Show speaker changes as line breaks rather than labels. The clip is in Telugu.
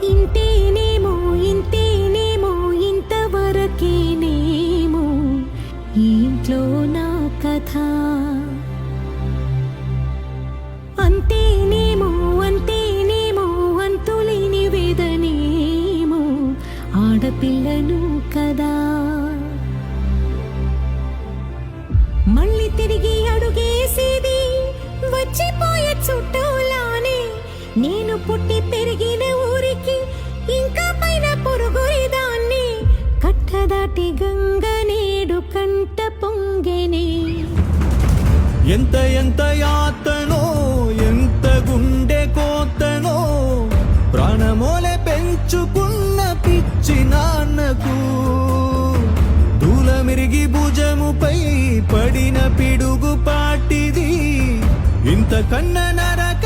ఇంతేనేమో ఇంతేనేమో ఇంతవరకేనేమో ఈ ఇంట్లో నా కథ. అంతేనేమో అంతేనేమో అంతులేని వేదనేమో ఆడపిల్లను కదా. మళ్ళీ తిరిగి అడుగేసేది వచ్చిపోయే చుట్టూలానే. నేను పుట్టి పెరిగిన ఊరికి ఇంకా పైన పొరుగురిదాన్ని. కట్టదాటి గంగ నేడు కంట పొంగెనే.
ఎంత ఎంత యాతనో ఎంత గుండె కోతనో ప్రాణమోలే పెంచుకున్న పిచ్చి నాన్నకు దూలమిరిగి భుజముపై పడిన పిడుగు పాటిది ఇంతకన్నా నరక